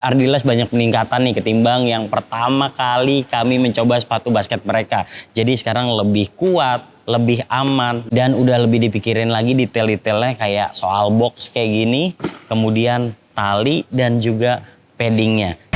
Ardiles banyak peningkatan nih ketimbang yang pertama kali kami mencoba sepatu basket mereka. Jadi sekarang lebih kuat, lebih aman, dan udah lebih dipikirin lagi detail-detailnya kayak soal box kayak gini, kemudian tali dan juga paddingnya.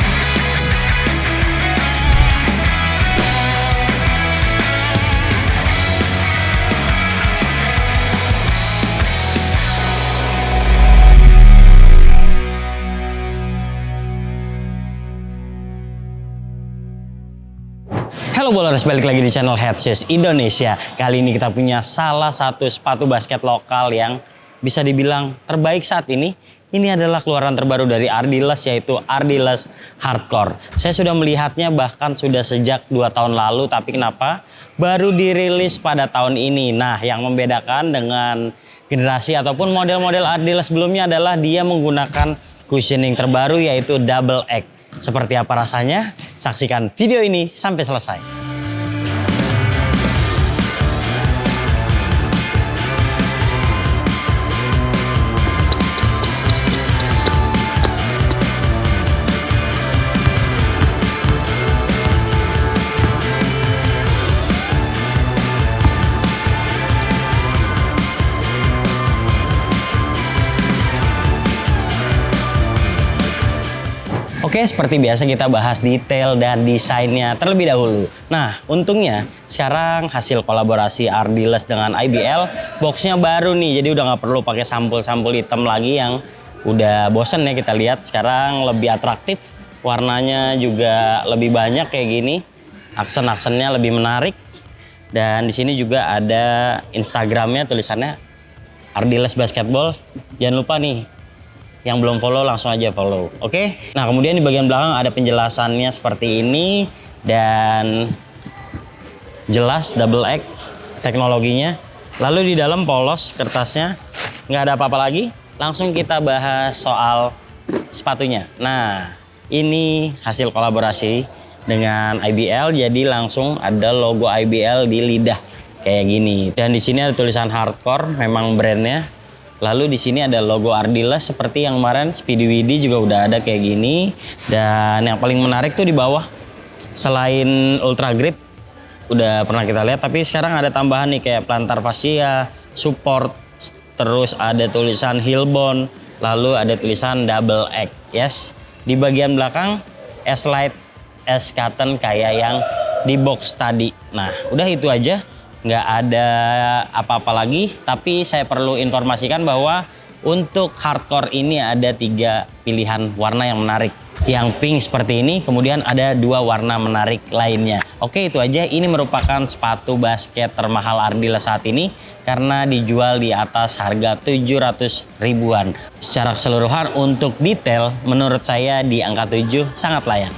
Halo Bowlers, balik lagi di channel Head Shoes Indonesia. Kali ini kita punya salah satu sepatu basket lokal yang bisa dibilang terbaik saat ini. Ini adalah keluaran terbaru dari Ardiles, yaitu Ardiles Hardcore. Saya sudah melihatnya bahkan sudah sejak 2 tahun lalu, tapi kenapa baru dirilis pada tahun ini? Nah, yang membedakan dengan generasi ataupun model-model Ardiles sebelumnya adalah dia menggunakan cushioning terbaru, yaitu double X. Seperti apa rasanya? Saksikan video ini sampai selesai. Oke, seperti biasa kita bahas detail dan desainnya terlebih dahulu. Nah, untungnya sekarang hasil kolaborasi Ardiles dengan IBL, boxnya baru nih, jadi udah nggak perlu pakai sampul-sampul hitam lagi yang udah bosen ya kita lihat. Sekarang lebih atraktif, warnanya juga lebih banyak kayak gini, aksen-aksennya lebih menarik. Dan di sini juga ada Instagramnya, tulisannya Ardiles Basketball. Jangan lupa nih, yang belum follow langsung aja follow, oke? Nah, kemudian di bagian belakang ada penjelasannya seperti ini dan jelas double X teknologinya. Lalu di dalam polos kertasnya, nggak ada apa-apa lagi. Langsung kita bahas soal sepatunya. Nah, ini hasil kolaborasi dengan IBL, jadi langsung ada logo IBL di lidah kayak gini. Dan di sini ada tulisan Hardcore, memang brandnya. Lalu di sini ada logo Ardiles seperti yang kemarin Speedy Widdy juga udah ada kayak gini. Dan yang paling menarik tuh di bawah, selain Ultra Grip udah pernah kita lihat, tapi sekarang ada tambahan nih kayak plantar fascia, support, terus ada tulisan heel bone, lalu ada tulisan double X. Yes. Di bagian belakang S-Lite, S-Cotton kayak yang di box tadi. Nah, udah itu aja. Nggak ada apa-apa lagi, tapi saya perlu informasikan bahwa untuk hardcore ini ada 3 pilihan warna yang menarik. Yang pink seperti ini, kemudian ada 2 warna menarik lainnya. Oke, itu aja. Ini merupakan sepatu basket termahal Ardiles saat ini karena dijual di atas harga 700 ribuan. Secara keseluruhan untuk detail, menurut saya di angka 7 sangat layak.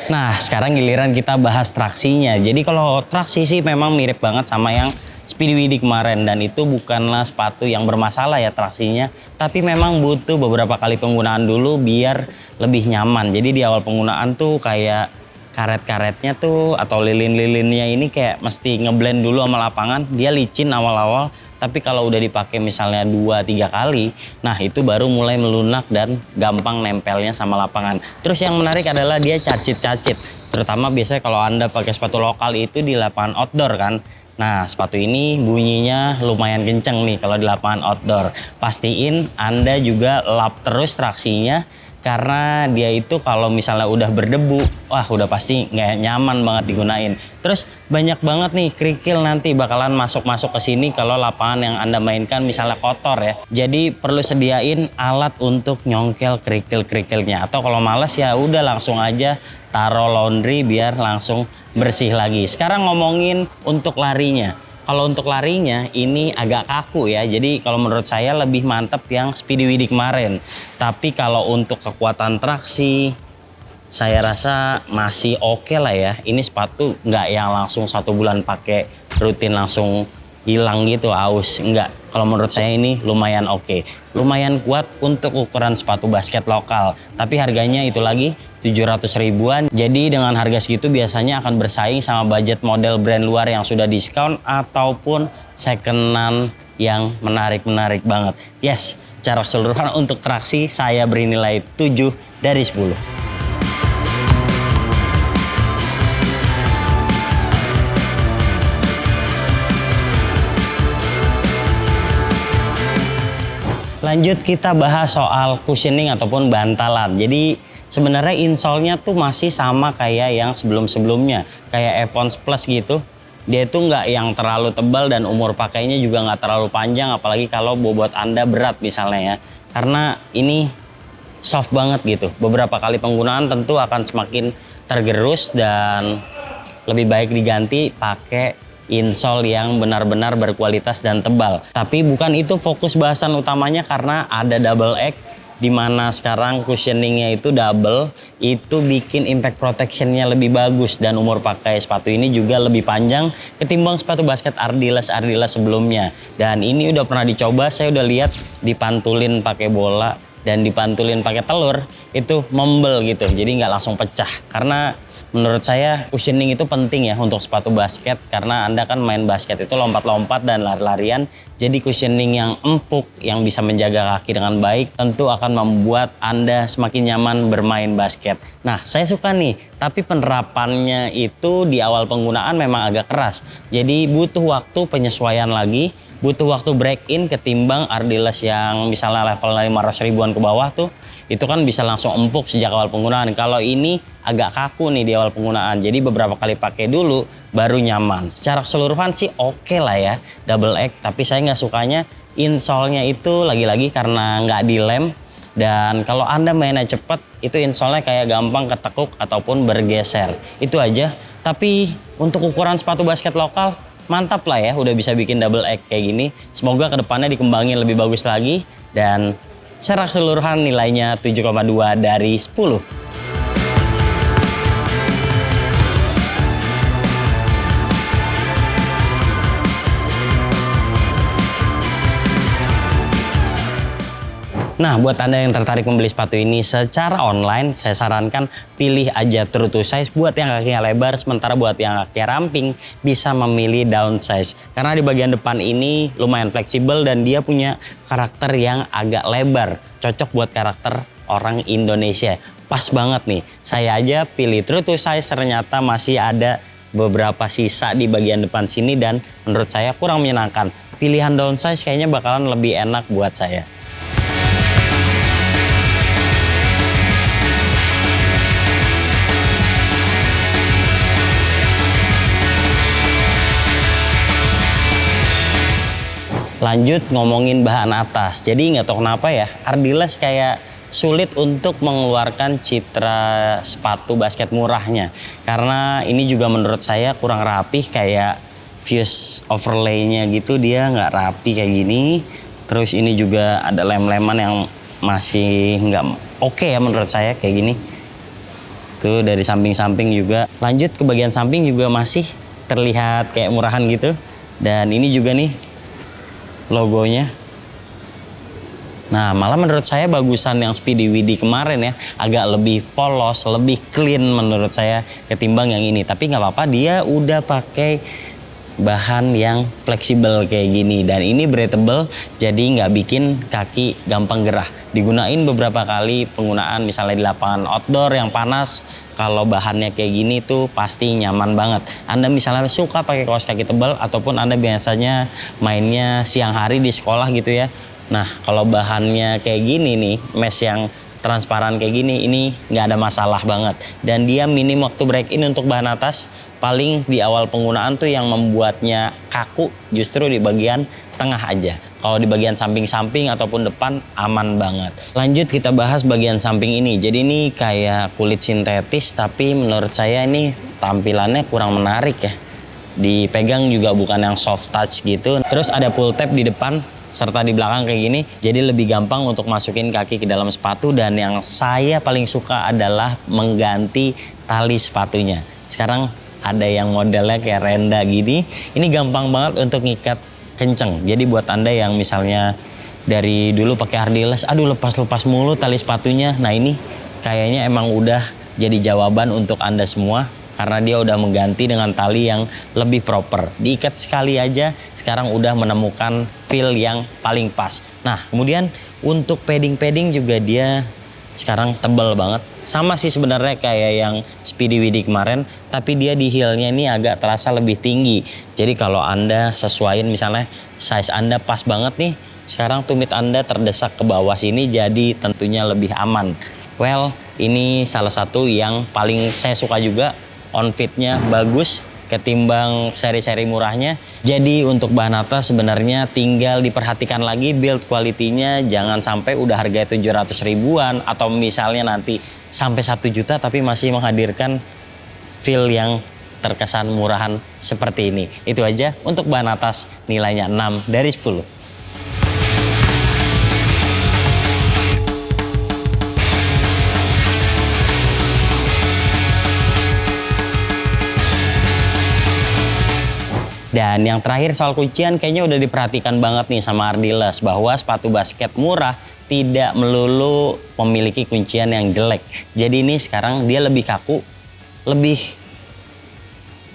Nah, sekarang giliran kita bahas traksinya. Jadi kalau traksi sih memang mirip banget sama yang Speedy Widdy kemarin. Dan itu bukanlah sepatu yang bermasalah ya traksinya. Tapi memang butuh beberapa kali penggunaan dulu biar lebih nyaman. Jadi di awal penggunaan tuh kayak karet-karetnya tuh atau lilin-lilinnya ini kayak mesti ngeblend dulu sama lapangan. Dia licin awal-awal. Tapi kalau udah dipakai misalnya 2-3 kali, nah itu baru mulai melunak dan gampang nempelnya sama lapangan. Terus yang menarik adalah dia cacit-cacit. Terutama biasanya kalau Anda pakai sepatu lokal itu di lapangan outdoor kan. Nah, sepatu ini bunyinya lumayan kenceng nih kalau di lapangan outdoor. Pastiin Anda juga lap terus traksinya. Karena dia itu kalau misalnya udah berdebu, wah udah pasti nggak nyaman banget digunain. Terus banyak banget nih kerikil nanti bakalan masuk-masuk ke sini kalau lapangan yang Anda mainkan misalnya kotor ya. Jadi perlu sediain alat untuk nyongkel kerikil-kerikilnya. Atau kalau males ya udah langsung aja taruh laundry biar langsung bersih lagi. Sekarang ngomongin untuk larinya. Kalau untuk larinya ini agak kaku ya, jadi kalau menurut saya lebih mantep yang Speedy Widdy kemarin. Tapi kalau untuk kekuatan traksi, saya rasa masih oke lah ya. Ini sepatu nggak yang langsung 1 bulan pakai rutin langsung hilang gitu aus, enggak. Kalau menurut saya ini lumayan oke. Lumayan kuat untuk ukuran sepatu basket lokal. Tapi harganya itu lagi 700 ribuan. Jadi dengan harga segitu biasanya akan bersaing sama budget model brand luar yang sudah diskon ataupun secondan yang menarik-menarik banget. Yes, secara keseluruhan untuk traksi saya beri nilai 7 dari 10. Lanjut kita bahas soal cushioning ataupun bantalan. Jadi sebenarnya insole-nya tuh masih sama kayak yang sebelum-sebelumnya. Kayak Evons Plus gitu. Dia itu nggak yang terlalu tebal dan umur pakainya juga nggak terlalu panjang. Apalagi kalau bobot Anda berat misalnya ya. Karena ini soft banget gitu. Beberapa kali penggunaan tentu akan semakin tergerus dan lebih baik diganti pakai insole yang benar-benar berkualitas dan tebal. Tapi bukan itu fokus bahasan utamanya karena ada double X di mana sekarang cushioningnya itu double, itu bikin impact protectionnya lebih bagus dan umur pakai sepatu ini juga lebih panjang ketimbang sepatu basket Ardiles sebelumnya. Dan ini udah pernah dicoba, saya udah lihat dipantulin pakai bola dan dipantulin pakai telur itu membel gitu, jadi nggak langsung pecah. Karena menurut saya cushioning itu penting ya untuk sepatu basket, karena Anda kan main basket itu lompat-lompat dan lari-larian, jadi cushioning yang empuk yang bisa menjaga kaki dengan baik tentu akan membuat Anda semakin nyaman bermain basket. Nah, saya suka nih, tapi penerapannya itu di awal penggunaan memang agak keras, jadi butuh waktu penyesuaian lagi, butuh waktu break in ketimbang Ardiles yang misalnya level 500 ribuan ke bawah tuh itu kan bisa langsung empuk sejak awal penggunaan. Kalau ini agak kaku nih di awal penggunaan, jadi beberapa kali pakai dulu baru nyaman. Secara keseluruhan sih oke lah ya double X, tapi saya nggak sukanya insole-nya itu lagi-lagi karena nggak dilem. Dan kalau Anda mainnya cepet itu insole-nya kayak gampang ketekuk ataupun bergeser, itu aja. Tapi untuk ukuran sepatu basket lokal mantap lah ya, udah bisa bikin double X kayak gini. Semoga kedepannya dikembangin lebih bagus lagi. Dan secara keseluruhan nilainya 7,2 dari 10. Nah, buat Anda yang tertarik membeli sepatu ini secara online, saya sarankan pilih aja true to size buat yang kakinya lebar, sementara buat yang kakinya ramping bisa memilih downsize. Karena di bagian depan ini lumayan fleksibel dan dia punya karakter yang agak lebar, cocok buat karakter orang Indonesia. Pas banget nih, saya aja pilih true to size, ternyata masih ada beberapa sisa di bagian depan sini dan menurut saya kurang menyenangkan. Pilihan downsize kayaknya bakalan lebih enak buat saya. Lanjut ngomongin bahan atas. Jadi nggak tahu kenapa ya, Ardiles kayak sulit untuk mengeluarkan citra sepatu basket murahnya. Karena ini juga menurut saya kurang rapih, kayak fuse overlay-nya gitu dia nggak rapi kayak gini. Terus ini juga ada lem-leman yang masih nggak oke ya menurut saya kayak gini. Tuh dari samping-samping juga. Lanjut ke bagian samping juga masih terlihat kayak murahan gitu. Dan ini juga nih logonya. Nah, malah menurut saya bagusan yang Speedy Widdy kemarin ya, agak lebih polos, lebih clean menurut saya ketimbang yang ini. Tapi nggak apa-apa, dia udah pakai bahan yang fleksibel kayak gini dan ini breathable, jadi nggak bikin kaki gampang gerah. Digunain beberapa kali penggunaan, misalnya di lapangan outdoor yang panas, kalau bahannya kayak gini tuh pasti nyaman banget. Anda misalnya suka pakai kaos kaki tebal ataupun Anda biasanya mainnya siang hari di sekolah gitu ya. Nah, kalau bahannya kayak gini nih, mesh yang transparan kayak gini, ini nggak ada masalah banget. Dan dia minim waktu break in untuk bahan atas. Paling di awal penggunaan tuh yang membuatnya kaku justru di bagian tengah aja. Kalau di bagian samping-samping ataupun depan aman banget. Lanjut kita bahas bagian samping ini. Jadi ini kayak kulit sintetis, tapi menurut saya ini tampilannya kurang menarik ya. Dipegang juga bukan yang soft touch gitu. Terus ada pull tab di depan serta di belakang kayak gini, jadi lebih gampang untuk masukin kaki ke dalam sepatu. Dan yang saya paling suka adalah mengganti tali sepatunya. Sekarang ada yang modelnya kayak renda gini, ini gampang banget untuk ngikat kenceng. Jadi buat Anda yang misalnya dari dulu pakai Ardiles, aduh lepas-lepas mulu tali sepatunya, nah ini kayaknya emang udah jadi jawaban untuk Anda semua. Karena dia udah mengganti dengan tali yang lebih proper. Diikat sekali aja, sekarang udah menemukan feel yang paling pas. Nah, kemudian untuk padding juga dia sekarang tebal banget. Sama sih sebenarnya kayak yang Speedy Widdy kemarin, tapi dia di heelnya ini agak terasa lebih tinggi. Jadi kalau Anda sesuaiin misalnya size Anda pas banget nih, sekarang tumit Anda terdesak ke bawah sini, jadi tentunya lebih aman. Well, ini salah satu yang paling saya suka juga. On fitnya bagus ketimbang seri-seri murahnya. Jadi untuk bahan atas sebenarnya tinggal diperhatikan lagi build quality-nya, jangan sampai udah harga 700 ribuan atau misalnya nanti sampai 1 juta tapi masih menghadirkan feel yang terkesan murahan seperti ini. Itu aja untuk bahan atas, nilainya 6 dari 10. Dan yang terakhir soal kuncian kayaknya udah diperhatikan banget nih sama Ardiles, bahwa sepatu basket murah tidak melulu memiliki kuncian yang jelek. Jadi ini sekarang dia lebih kaku, lebih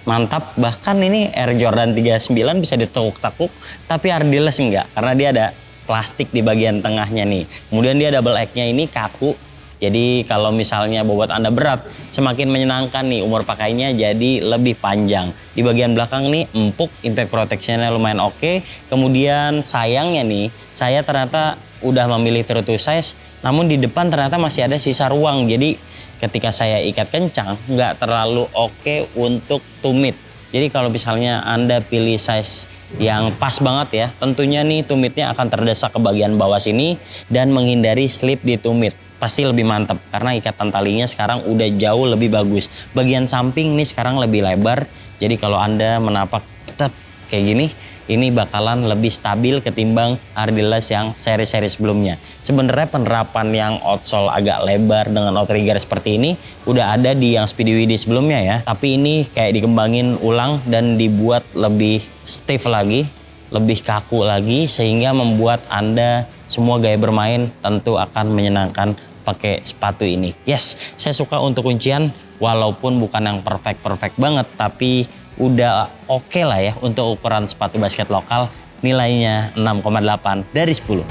mantap. Bahkan ini Air Jordan 39 bisa ditekuk-tekuk, tapi Ardiles enggak, karena dia ada plastik di bagian tengahnya nih. Kemudian dia double egg-nya ini kaku. Jadi kalau misalnya bobot Anda berat, semakin menyenangkan nih umur pakainya, jadi lebih panjang. Di bagian belakang nih empuk, impact protection-nya lumayan oke. Kemudian sayangnya nih, saya ternyata udah memilih true to size, namun di depan ternyata masih ada sisa ruang. Jadi ketika saya ikat kencang, nggak terlalu oke untuk tumit. Jadi kalau misalnya Anda pilih size yang pas banget ya, tentunya nih tumitnya akan terdesak ke bagian bawah sini dan menghindari slip di tumit. Pasti lebih mantap karena ikatan talinya sekarang udah jauh lebih bagus. Bagian samping nih sekarang lebih lebar. Jadi kalau Anda menapak tetap kayak gini, ini bakalan lebih stabil ketimbang Ardiles yang seri-seri sebelumnya. Sebenarnya penerapan yang outsole agak lebar dengan outrigger seperti ini udah ada di yang Speedy Widdy sebelumnya ya. Tapi ini kayak dikembangin ulang dan dibuat lebih stiff lagi, lebih kaku lagi, sehingga membuat Anda semua gaya bermain tentu akan menyenangkan pakai sepatu ini. Yes, saya suka untuk kuncian walaupun bukan yang perfect banget, tapi udah oke lah ya untuk ukuran sepatu basket lokal. Nilainya 6,8 dari 10.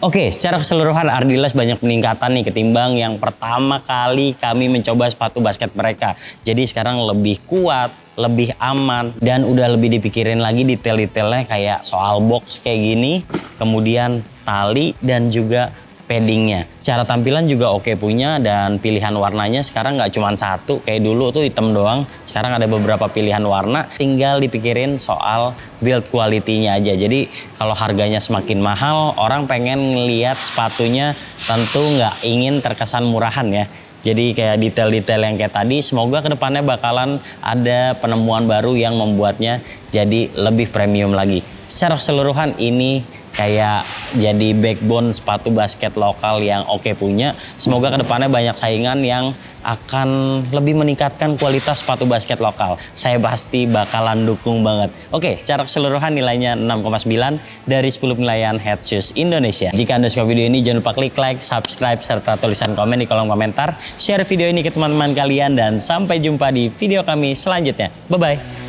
Oke, secara keseluruhan Ardiles banyak peningkatan nih ketimbang yang pertama kali kami mencoba sepatu basket mereka. Jadi sekarang lebih kuat, lebih aman, dan udah lebih dipikirin lagi detail-detailnya kayak soal box kayak gini, kemudian tali dan juga paddingnya. Cara tampilan juga oke punya, dan pilihan warnanya sekarang nggak cuma satu kayak dulu tuh hitam doang. Sekarang ada beberapa pilihan warna, tinggal dipikirin soal build quality-nya aja. Jadi kalau harganya semakin mahal, orang pengen ngeliat sepatunya tentu nggak ingin terkesan murahan ya. Jadi kayak detail-detail yang kayak tadi, semoga kedepannya bakalan ada penemuan baru yang membuatnya jadi lebih premium lagi. Secara keseluruhan ini kayak jadi backbone sepatu basket lokal yang oke punya. Semoga kedepannya banyak saingan yang akan lebih meningkatkan kualitas sepatu basket lokal. Saya pasti bakalan dukung banget. Oke, secara keseluruhan nilainya 6,9 dari 10 penilaian Head Shoes Indonesia. Jika Anda suka video ini, jangan lupa klik like, subscribe, serta tulisan komen di kolom komentar. Share video ini ke teman-teman kalian, dan sampai jumpa di video kami selanjutnya. Bye-bye.